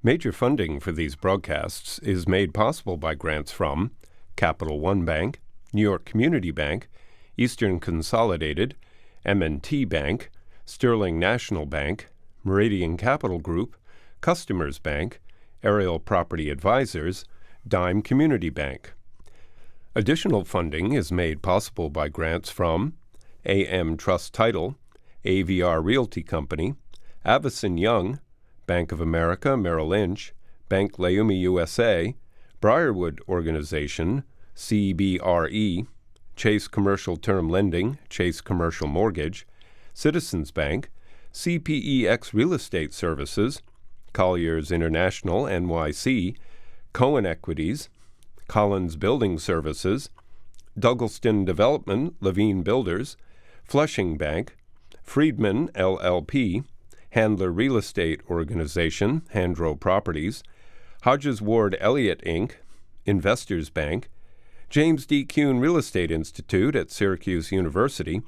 Major funding for these broadcasts is made possible by grants from Capital One Bank, New York Community Bank, Eastern Consolidated, M&T Bank, Sterling National Bank, Meridian Capital Group, Customers Bank, Ariel Property Advisors, Dime Community Bank. Additional funding is made possible by grants from AM Trust Title, AVR Realty Company, Avison Young, Bank of America Merrill Lynch, Bank Leumi USA, Briarwood Organization, CBRE, Chase Commercial Term Lending, Chase Commercial Mortgage, Citizens Bank, CPEX Real Estate Services, Colliers International NYC, Cohen Equities, Collins Building Services, Douglaston Development, Levine Builders, Flushing Bank, Friedman LLP, Handler Real Estate Organization, Handro Properties, Hodges Ward Elliott Inc., Investors Bank, James D. Kuhn Real Estate Institute at Syracuse University,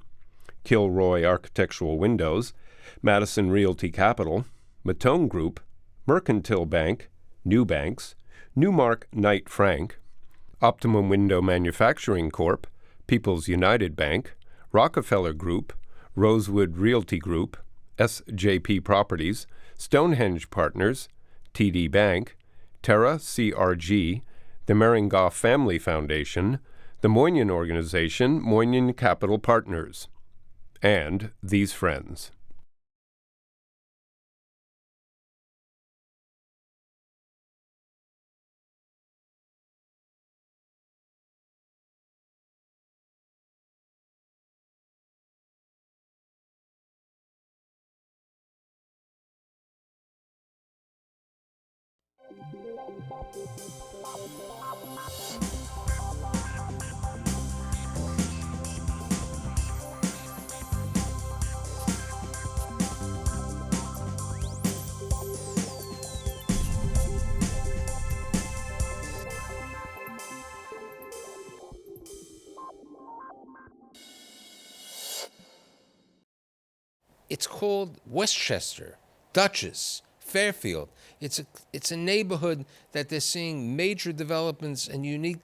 Kilroy Architectural Windows, Madison Realty Capital, Matone Group, Mercantile Bank, New Banks, Newmark Knight Frank, Optimum Window Manufacturing Corp., People's United Bank, Rockefeller Group, Rosewood Realty Group, SJP Properties, Stonehenge Partners, TD Bank, Terra CRG, the Meringoff Family Foundation, the Moynihan Organization, Moynihan Capital Partners, and these friends. It's called Westchester, Dutchess, Fairfield. It's a neighborhood that they're seeing major developments and unique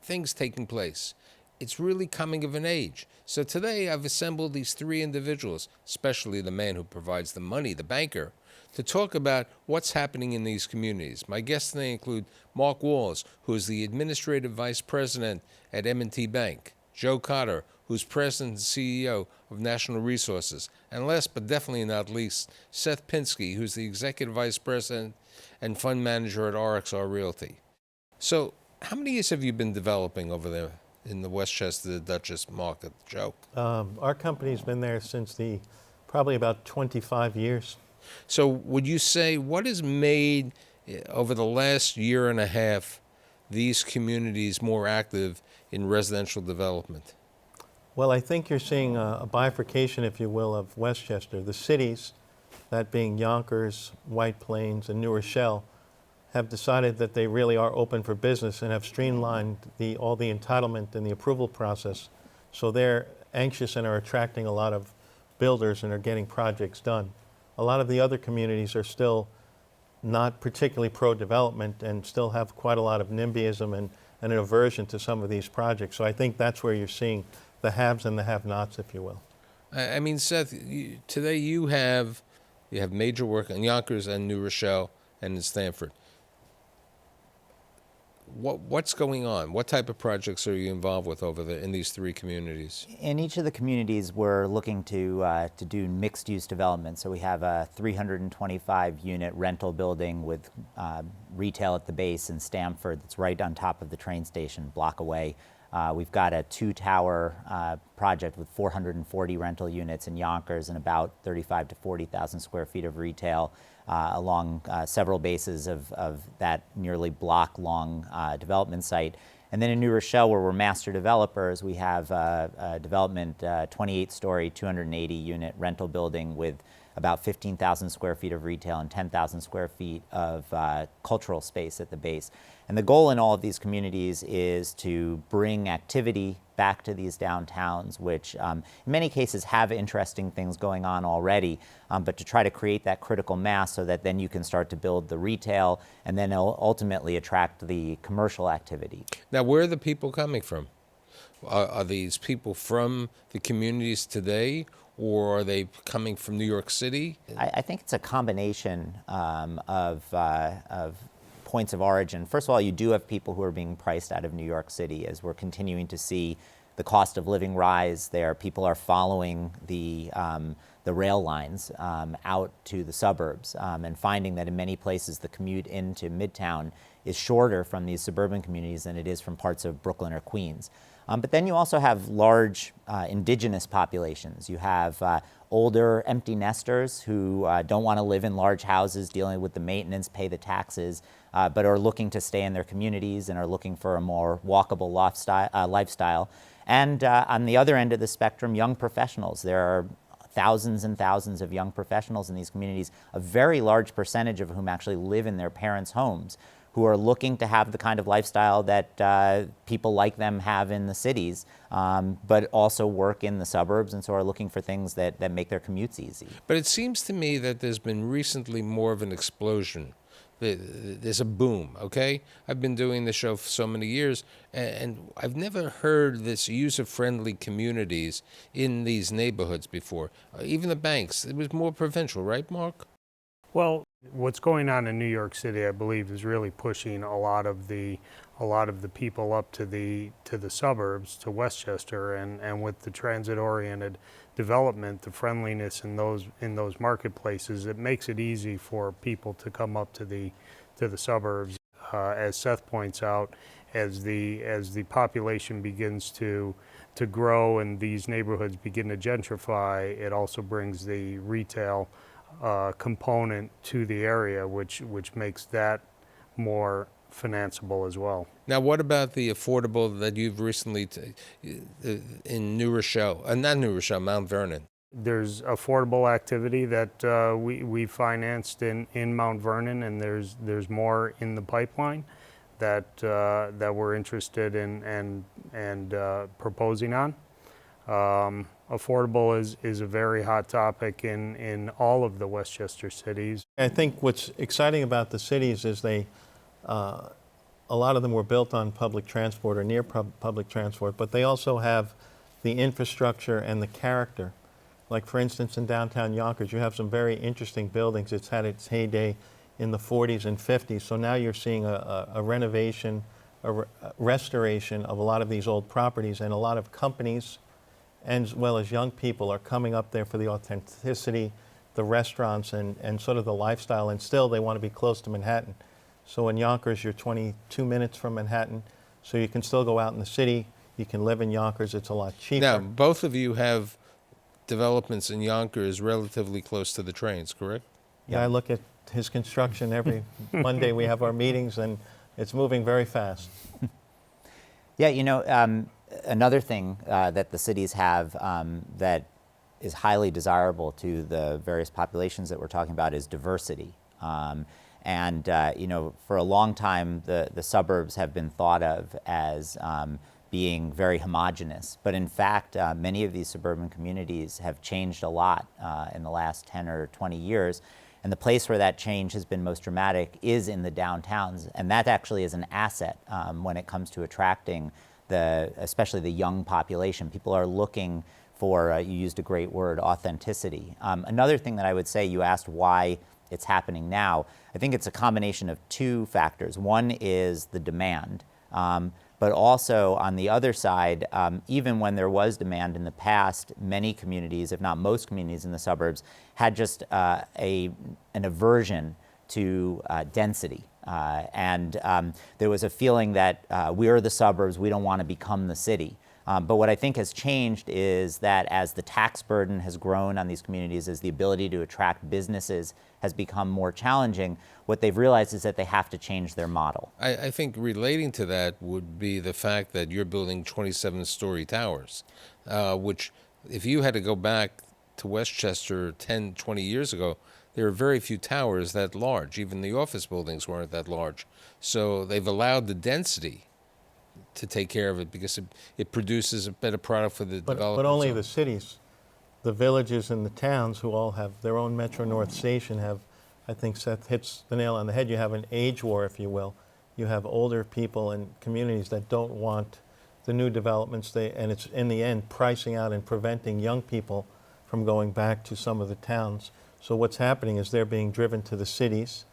things taking place. It's really coming of an age. So today I've assembled these three individuals, especially the man who provides the money, the banker, to talk about what's happening in these communities. My guests today include Mark Walz, who is the Administrative Vice President at M&T Bank, Joe Cotter, who's President and CEO of National Resources, and last but definitely not least, Seth Pinsky, who's the Executive Vice President and Fund Manager at RXR Realty. So how many years have you been developing over there in the Westchester Dutchess market, Joe? Our company's been there since probably about 25 years. So would you say what has made, over the last year and a half, these communities more active in residential development? Well, I think you're seeing a bifurcation, if you will, of Westchester. The cities, that being Yonkers, White Plains, and New Rochelle, have decided that they really are open for business and have streamlined all the entitlement and the approval process. So they're anxious and are attracting a lot of builders and are getting projects done. A lot of the other communities are still not particularly pro-development and still have quite a lot of NIMBYism and an aversion to some of these projects. So I think that's where you're seeing the haves and the have-nots, if you will. I mean, Seth, today you have major work in Yonkers and New Rochelle and in Stamford. What's going on? What type of projects are you involved with over there in these three communities? In each of the communities, we're looking to do mixed-use development. So we have a 325-unit rental building with retail at the base in Stamford that's right on top of the train station, block away. We've got a two-tower project with 440 rental units in Yonkers and about 35 to 40,000 square feet of retail along several bases of that nearly block-long development site. And then in New Rochelle, where we're master developers, we have a development 28-story, 280-unit rental building with about 15,000 square feet of retail and 10,000 square feet of cultural space at the base. And the goal in all of these communities is to bring activity back to these downtowns, which in many cases have interesting things going on already, but to try to create that critical mass so that then you can start to build the retail and then ultimately attract the commercial activity. Now, where are the people coming from? Are these people from the communities today, or are they coming from New York City? I think it's a combination of points of origin. First of all, you do have people who are being priced out of New York City as we're continuing to see the cost of living rise there. People are following the rail lines out to the suburbs and finding that in many places the commute into Midtown is shorter from these suburban communities than it is from parts of Brooklyn or Queens. But then you also have large indigenous populations. You have older empty nesters who don't want to live in large houses dealing with the maintenance, pay the taxes, but are looking to stay in their communities and are looking for a more walkable lifestyle. And on the other end of the spectrum, young professionals. There are thousands and thousands of young professionals in these communities, a very large percentage of whom actually live in their parents' homes, who are looking to have the kind of lifestyle that people like them have in the cities, but also work in the suburbs, and so are looking for things that make their commutes easy. But it seems to me that there's been recently more of an explosion. There's a boom, okay? I've been doing the show for so many years, and I've never heard this user-friendly communities in these neighborhoods before. Even the banks, it was more provincial, right, Mark? Well, what's going on in New York City, I believe, is really pushing a lot of the people up to the suburbs, to Westchester, and with the transit-oriented development, the friendliness in those marketplaces, it makes it easy for people to come up to the suburbs. As Seth points out, as the population begins to grow and these neighborhoods begin to gentrify, it also brings the retail component to the area, which makes that more financeable as well. Now, what about the affordable that you've recently in New Rochelle, not New Rochelle, Mount Vernon? There's affordable activity that we financed in Mount Vernon, and there's more in the pipeline that we're interested in and proposing on. Affordable is a very hot topic in all of the Westchester cities. I think what's exciting about the cities is a lot of them were built on public transport or near public transport, but they also have the infrastructure and the character. Like, for instance, in downtown Yonkers, you have some very interesting buildings. It's had its heyday in the 40s and 50s, so now you're seeing a renovation, a restoration of a lot of these old properties, and a lot of companies as well as young people are coming up there for the authenticity, the restaurants, and sort of the lifestyle, and still they want to be close to Manhattan. So in Yonkers, you're 22 minutes from Manhattan, so you can still go out in the city. You can live in Yonkers. It's a lot cheaper. Now, both of you have developments in Yonkers relatively close to the trains, correct? Yeah, I look at his construction every Monday. We have our meetings, and it's moving very fast. Yeah, you know, another thing that the cities have that is highly desirable to the various populations that we're talking about is diversity. You know, for a long time, the suburbs have been thought of as being very homogenous. But in fact, many of these suburban communities have changed a lot in the last 10 or 20 years. And the place where that change has been most dramatic is in the downtowns. And that actually is an asset when it comes to attracting especially the young population. People are looking for, you used a great word, authenticity. Another thing that I would say, you asked why it's happening now. I think it's a combination of two factors. One is the demand, but also on the other side, even when there was demand in the past, many communities, if not most communities in the suburbs, had just an aversion to density. There was a feeling that we're the suburbs, we don't want to become the city. But what I think has changed is that as the tax burden has grown on these communities, as the ability to attract businesses has become more challenging, what they've realized is that they have to change their model. I think relating to that would be the fact that you're building 27-story towers, which if you had to go back to Westchester 10, 20 years ago, there were very few towers that large. Even the office buildings weren't that large. So they've allowed the density to take care of it because it produces a better product for the developers. But only the cities. The villages and the towns, who all have their own Metro North station, have, I think Seth hits the nail on the head, you have an age war, if you will. You have older people and communities that don't want the new developments, and it's in the end pricing out and preventing young people from going back to some of the towns. So what's happening is they're being driven to the cities,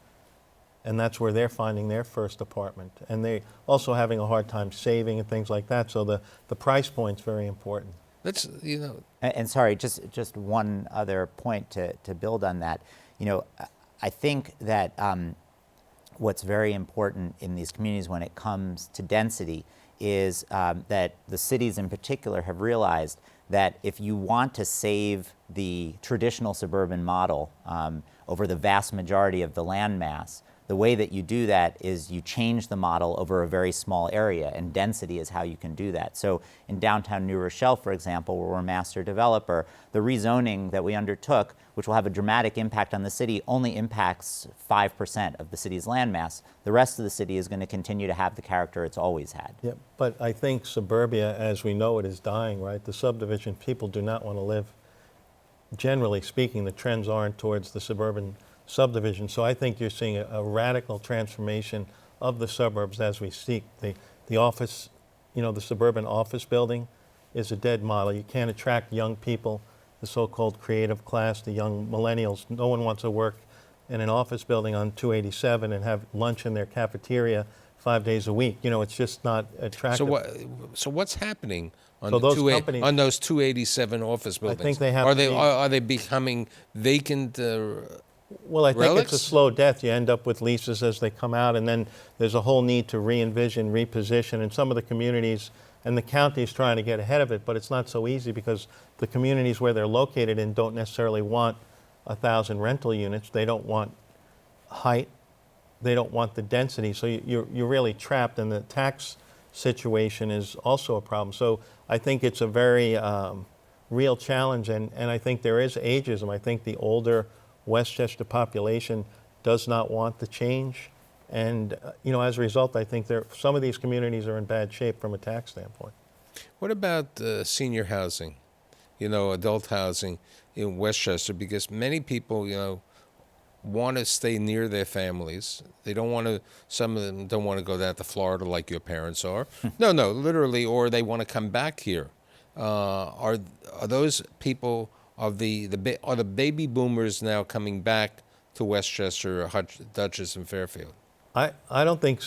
and that's where they're finding their first apartment. And they also having a hard time saving and things like that. So the price point's very important. That's, you know. And sorry, just one other point to build on that. You know, I think that what's very important in these communities when it comes to density is that the cities in particular have realized that if you want to save the traditional suburban model over the vast majority of the land mass, the way that you do that is you change the model over a very small area, and density is how you can do that. So in downtown New Rochelle, for example, where we're a master developer, the rezoning that we undertook, which will have a dramatic impact on the city, only impacts 5% of the city's landmass. The rest of the city is going to continue to have the character it's always had. Yeah, but I think suburbia, as we know it, is dying, right? The subdivision, people do not want to live. Generally speaking, the trends aren't towards the suburban subdivision. So I think you're seeing a radical transformation of the suburbs as we speak. The office, you know, the suburban office building is a dead model. You can't attract young people, the so-called creative class, the young millennials. No one wants to work in an office building on 287 and have lunch in their cafeteria 5 days a week. You know, it's just not attractive. So what's happening on, So the those companies- on those 287 office buildings? think they have are to they be- are they becoming vacant? Well, I think relics? it's a slow death. You end up with leases as they come out, and then there's a whole need to re-envision, reposition, and some of the communities and the county's trying to get ahead of it, but it's not so easy because the communities where they're located in don't necessarily want 1,000 rental units. They don't want height. They don't want the density. So you're really trapped, and the tax situation is also a problem. So I think it's a very real challenge, and I think there is ageism. I think the older Westchester population does not want the change. And, you know, as a result, I think some of these communities are in bad shape from a tax standpoint. What about senior housing, you know, adult housing in Westchester? Because many people, you know, want to stay near their families. They don't want to, some of them don't want to go down to Florida like your parents are. No, literally, or they want to come back here. Are those people, are the baby boomers now coming back to Westchester, Dutchess, and Fairfield? I don't think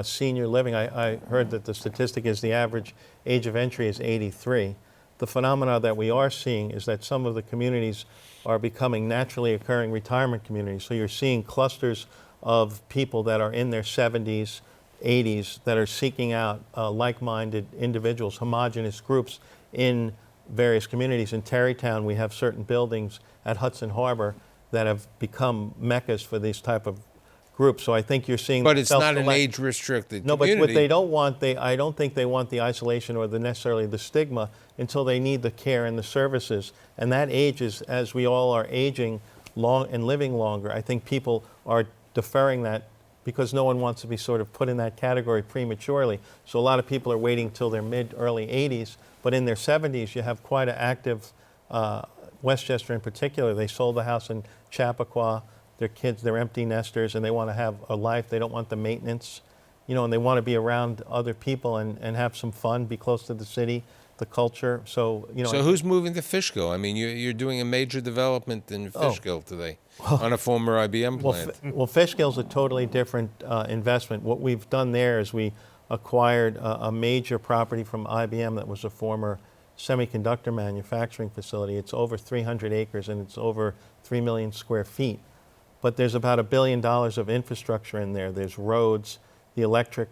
senior living, I heard that the statistic is the average age of entry is 83. The phenomena that we are seeing is that some of the communities are becoming naturally occurring retirement communities. So you're seeing clusters of people that are in their 70s, 80s that are seeking out like-minded individuals, homogenous groups in various communities. In Tarrytown, we have certain buildings at Hudson Harbor that have become meccas for these type of groups. So I think you're seeing. But it's not an age-restricted No, community. but what they don't want, I don't think they want the isolation or necessarily the stigma until they need the care and the services. And that age is, as we all are aging long and living longer, I think people are deferring that because no one wants to be sort of put in that category prematurely. So a lot of people are waiting till their early 80s, but in their 70s, you have quite an active, Westchester in particular, they sold the house in Chappaqua. Their kids, they're empty nesters, and they want to have a life. They don't want the maintenance, you know, and they want to be around other people and have some fun, be close to the city, the culture. So, you know. So who's moving to Fishkill? I mean, you're doing a major development in Fishkill today on a former IBM plant. Well, Fishkill's a totally different investment. What we've done there is we acquired a major property from IBM that was a former semiconductor manufacturing facility. It's over 300 acres, and it's over 3 million square feet. But there's about $1 billion of infrastructure in there. There's roads, the electric,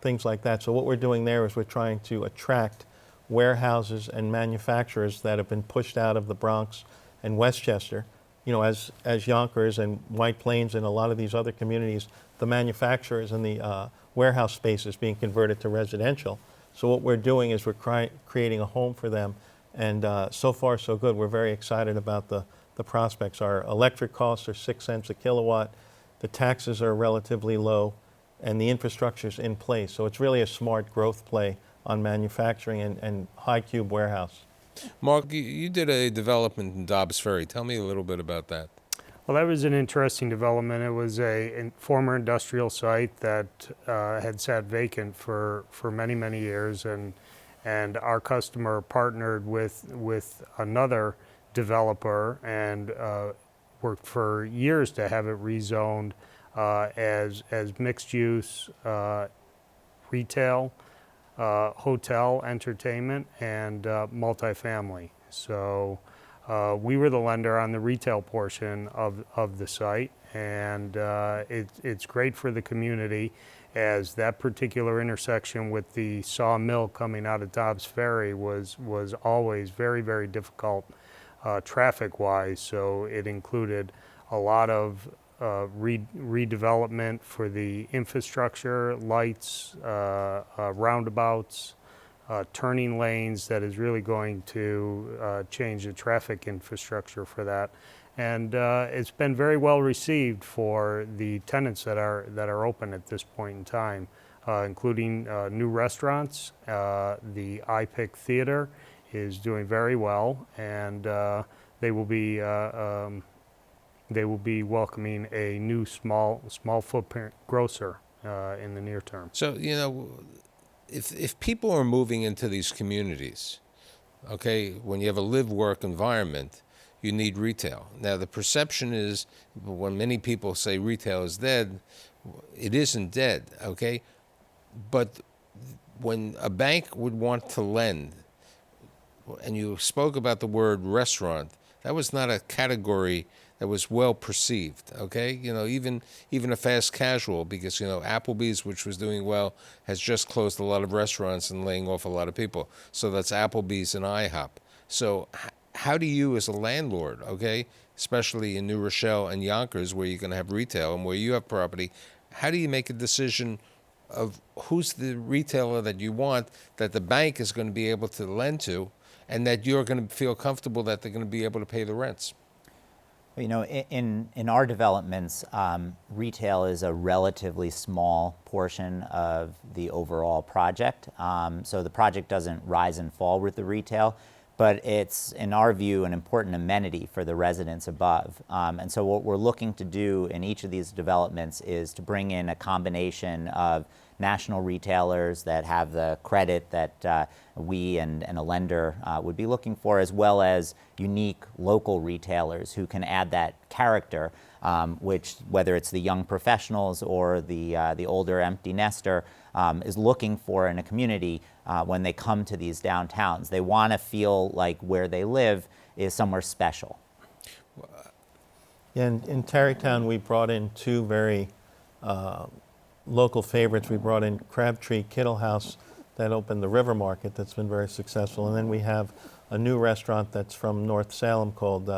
things like that. So what we're doing there is we're trying to attract warehouses and manufacturers that have been pushed out of the Bronx and Westchester. You know, as Yonkers and White Plains and a lot of these other communities, the manufacturers and the warehouse space is being converted to residential. So what we're doing is we're creating a home for them And so far, so good. We're very excited about the prospects. Our electric costs are 6 cents a kilowatt. The taxes are relatively low, and the infrastructure's in place. So it's really a smart growth play on manufacturing and high cube warehouse. Mark, you did a development in Dobbs Ferry. Tell me a little bit about that. Well, that was an interesting development. It was a former industrial site that had sat vacant for many, many years, and our customer partnered with another developer and worked for years to have it rezoned as mixed use retail, hotel, entertainment, and multifamily. So we were the lender on the retail portion of the site, and it's great for the community, as that particular intersection with the sawmill coming out of Dobbs Ferry was always very, very difficult traffic-wise. So it included a lot of redevelopment for the infrastructure, lights, roundabouts, turning lanes, that is really going to change the traffic infrastructure for that. And it's been very well received for the tenants that are open at this point in time, including new restaurants. The iPic Theater is doing very well, and they will be welcoming a new small footprint grocer in the near term. So, if people are moving into these communities, okay, when you have a live-work environment, you need retail. Now, the perception is, when many people say retail is dead, it isn't dead, okay? But when a bank would want to lend, and you spoke about the word restaurant, that was not a category that was well perceived, okay? Even a fast casual, because, Applebee's, which was doing well, has just closed a lot of restaurants and laying off a lot of people. So that's Applebee's and IHOP. So how do you, as a landlord, okay, especially in New Rochelle and Yonkers, where you're going to have retail and where you have property, how do you make a decision of who's the retailer that you want, that the bank is going to be able to lend to, and that you're going to feel comfortable that they're going to be able to pay the rents? In our developments, retail is a relatively small portion of the overall project. So the project doesn't rise and fall with the retail, but it's, in our view, an important amenity for the residents above. And so what we're looking to do in each of these developments is to bring in a combination of national retailers that have the credit that we and a lender would be looking for, as well as unique local retailers who can add that character, which, whether it's the young professionals or the older empty nester, is looking for in a community when they come to these downtowns. They want to feel like where they live is somewhere special. In Tarrytown, we brought in two very local favorites. We brought in Crabtree Kittle House that opened the River Market, that's been very successful. And then we have a new restaurant that's from North Salem called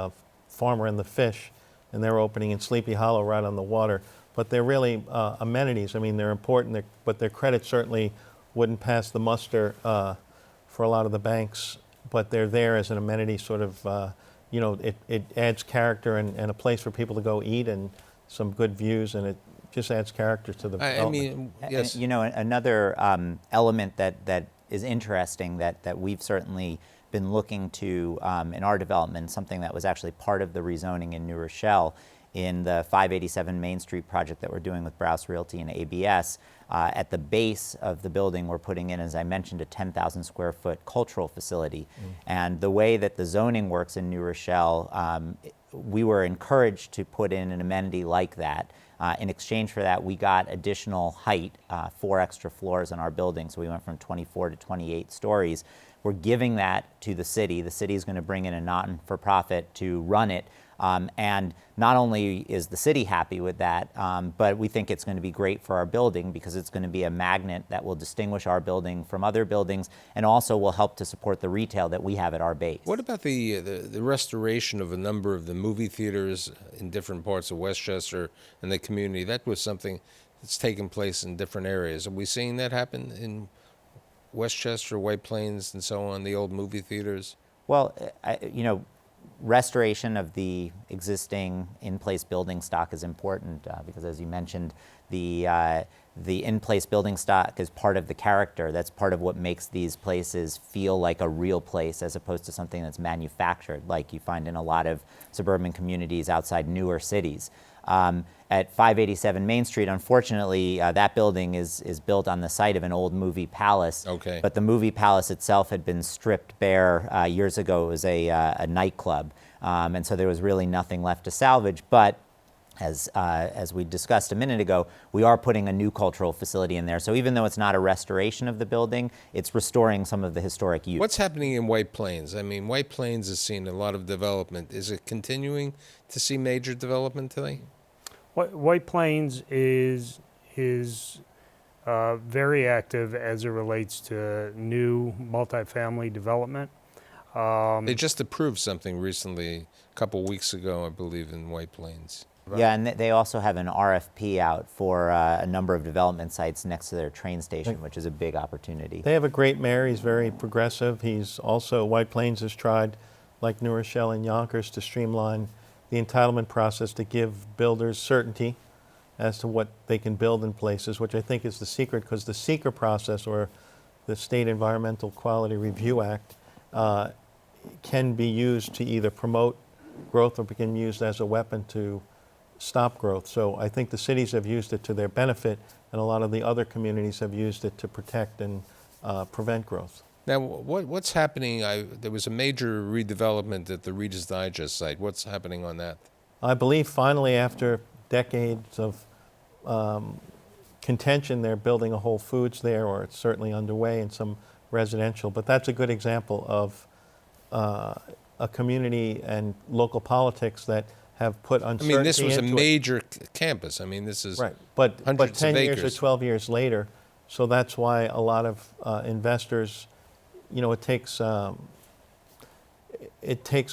Farmer and the Fish, and they're opening in Sleepy Hollow right on the water. But they're really amenities. I mean, they're important, but their credit certainly wouldn't pass the muster for a lot of the banks, but they're there as an amenity, sort of, it adds character and a place for people to go eat and some good views, and it just adds character to the development. Yes. Another element that is interesting that we've certainly been looking to in our development, something that was actually part of the rezoning in New Rochelle, in the 587 Main Street project that we're doing with Browse Realty and ABS. At the base of the building, we're putting in, as I mentioned, a 10,000 square foot cultural facility. And the way that the zoning works in New Rochelle, we were encouraged to put in an amenity like that. In exchange for that, we got additional height, 4 extra floors in our building, so we went from 24 to 28 stories. We're giving that to the city. The city is going to bring in a not-for-profit to run it. And not only is the city happy with that, but we think it's going to be great for our building, because it's going to be a magnet that will distinguish our building from other buildings, and also will help to support the retail that we have at our base. What about the restoration of a number of the movie theaters in different parts of Westchester and the community? That was something that's taken place in different areas. Are we seeing that happen in Westchester, White Plains, and so on, the old movie theaters? Well, restoration of the existing in-place building stock is important because, as you mentioned, the in-place building stock is part of the character. That's part of what makes these places feel like a real place as opposed to something that's manufactured, like you find in a lot of suburban communities outside newer cities. At 587 Main Street, unfortunately, that building is built on the site of an old movie palace. Okay. But the movie palace itself had been stripped bare years ago. It was a nightclub, and so there was really nothing left to salvage. But as we discussed a minute ago, we are putting a new cultural facility in there. So even though it's not a restoration of the building, it's restoring some of the historic use. What's happening in White Plains? I mean, White Plains has seen a lot of development. Is it continuing to see major development today? White Plains is very active as it relates to new multifamily development. They just approved something recently, a couple weeks ago, I believe, in White Plains. Yeah, and they also have an RFP out for a number of development sites next to their train station, which is a big opportunity. They have a great mayor. He's very progressive. He's also, White Plains has tried, like New Rochelle and Yonkers, to streamline the entitlement process to give builders certainty as to what they can build in places, which I think is the secret, because the seeker process, or the State Environmental Quality Review Act, can be used to either promote growth or can be used as a weapon to stop growth. So I think the cities have used it to their benefit, and a lot of the other communities have used it to protect and prevent growth. Now, what's happening? There was a major redevelopment at the Reader's Digest site. What's happening on that? I believe finally, after decades of contention, they're building a Whole Foods there, or it's certainly underway in some residential. But that's a good example of a community and local politics that have put uncertainty into it. I mean, this was a major campus. I mean, this is right. But hundreds 10 of years or acres. 12 years later, so that's why a lot of investors, it takes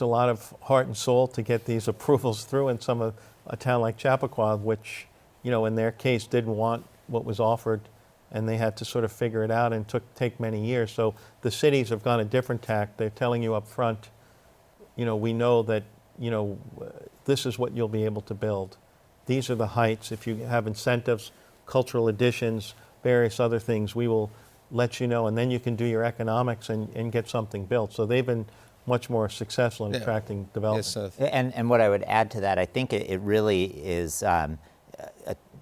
a lot of heart and soul to get these approvals through. And some of a town like Chappaqua, which, in their case, didn't want what was offered, and they had to sort of figure it out, and take many years. So the cities have gone a different tack. They're telling you up front, we know that, this is what you'll be able to build. These are the heights. If you have incentives, cultural additions, various other things, we will let you know, and then you can do your economics and get something built. So they've been much more successful in attracting development. Yes, Seth. And what I would add to that, I think it really is,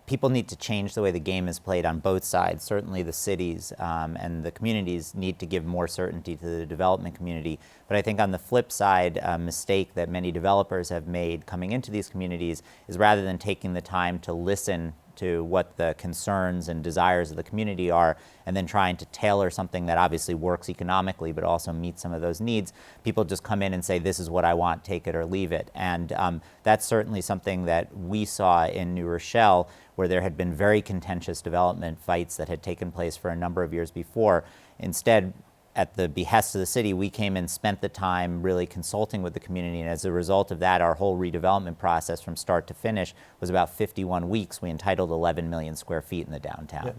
people need to change the way the game is played on both sides. Certainly the cities and the communities need to give more certainty to the development community. But I think on the flip side, a mistake that many developers have made coming into these communities is, rather than taking the time to listen to what the concerns and desires of the community are, and then trying to tailor something that obviously works economically but also meets some of those needs, people just come in and say, this is what I want, take it or leave it. And that's certainly something that we saw in New Rochelle, where there had been very contentious development fights that had taken place for a number of years before. Instead, at the behest of the city, we came and spent the time really consulting with the community, and as a result of that, our whole redevelopment process from start to finish was about 51 weeks. We entitled 11 million square feet in the downtown. Yeah.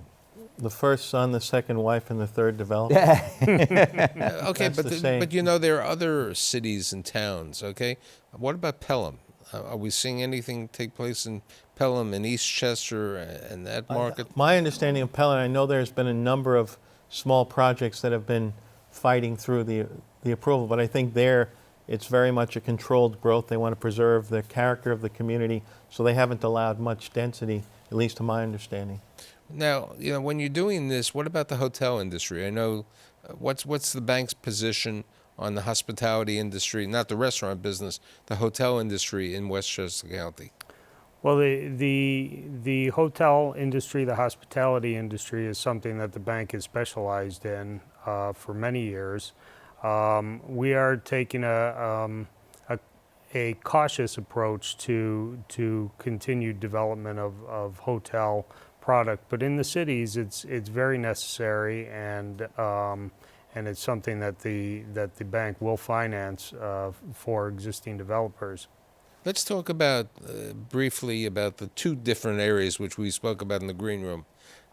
The first son, the second wife, and the third development. Okay, That's the saying. but there are other cities and towns, okay? What about Pelham? Are we seeing anything take place in Pelham and Eastchester and that market? My understanding of Pelham, I know there's been a number of small projects that have been fighting through the approval, but I think there it's very much a controlled growth. They want to preserve the character of the community, so they haven't allowed much density, at least to my understanding. Now, when you're doing this, what about the hotel industry? I know, what's the bank's position on the hospitality industry, not the restaurant business, the hotel industry in Westchester County? Well, the hotel industry, the hospitality industry is something that the bank has specialized in for many years. We are taking a cautious approach to continued development of hotel product, but in the cities, it's very necessary, and it's something that the bank will finance for existing developers. Let's talk about briefly about the two different areas which we spoke about in the green room.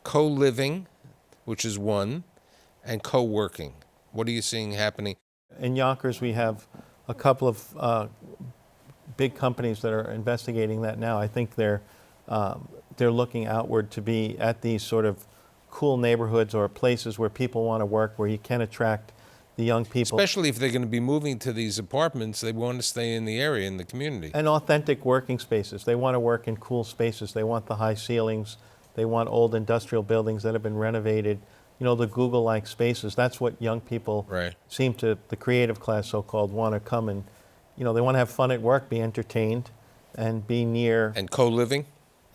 Co-living, which is one, and co-working. What are you seeing happening? In Yonkers, we have a couple of big companies that are investigating that now. I think they're looking outward to be at these sort of cool neighborhoods or places where people want to work, where you can attract the young people. Especially if they're going to be moving to these apartments, they want to stay in the area, in the community. And authentic working spaces. They want to work in cool spaces. They want the high ceilings. They want old industrial buildings that have been renovated. You know, the Google-like spaces. That's what young people seem to, the creative class so-called, want to come and, you know, they want to have fun at work, be entertained, and be near. And co-living?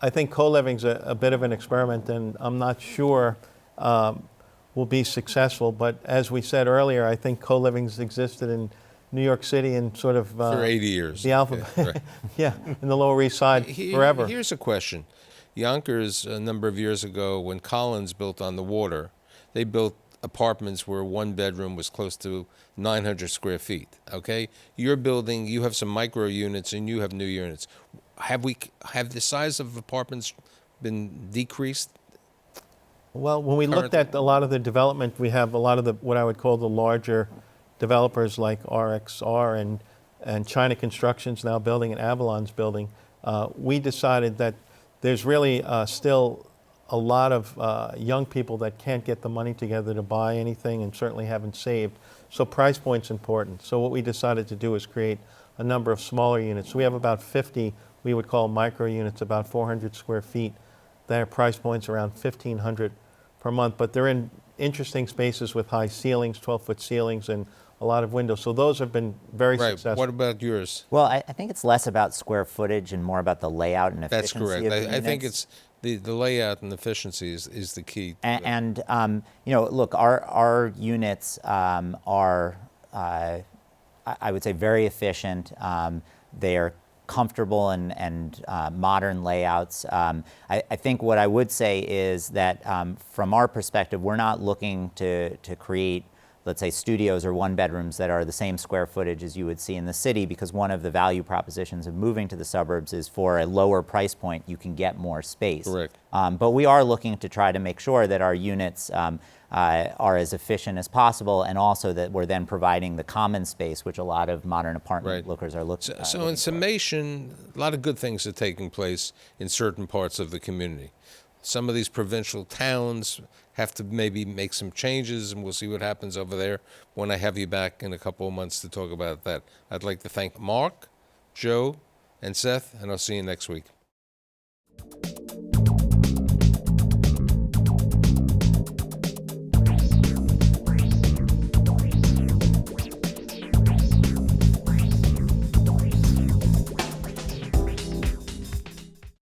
I think co-living's a bit of an experiment, and I'm not sure will be successful. But as we said earlier, I think co-living's existed in New York City and sort of for 80 years. The alphabet, Yeah, right. yeah, in the Lower East Side forever. Here's a question. Yonkers, a number of years ago, when Collins built on the water, they built apartments where one bedroom was close to 900 square feet, okay? Your building, you have some micro units and you have new units. Have the size of apartments been decreased? Well, when we looked at a lot of the development, we have a lot of the, what I would call the larger developers like RXR and China Construction's now building and Avalon's building. We decided that there's really still a lot of young people that can't get the money together to buy anything and certainly haven't saved. So price point's important. So what we decided to do is create a number of smaller units. We have about 50 we would call micro units, about 400 square feet. Their price point's around $1,500 per month, but they're in interesting spaces with high ceilings, 12-foot ceilings, and a lot of windows. So those have been very successful. What about yours? Well, I think it's less about square footage and more about the layout and efficiency. That's correct. Of the I think units. it's the layout and efficiency is the key. And you know, look, our units are, I would say, very efficient. They're comfortable and modern layouts. I think what I would say is that from our perspective, we're not looking to create, let's say, studios or one bedrooms that are the same square footage as you would see in the city, because one of the value propositions of moving to the suburbs is for a lower price point, you can get more space. Correct. But we are looking to try to make sure that our units are as efficient as possible, and also that we're then providing the common space, which a lot of modern apartment lookers are looking for. So in summation, a lot of good things are taking place in certain parts of the community. Some of these provincial towns have to maybe make some changes, and we'll see what happens over there when I have you back in a couple of months to talk about that. I'd like to thank Mark, Joe, and Seth, and I'll see you next week.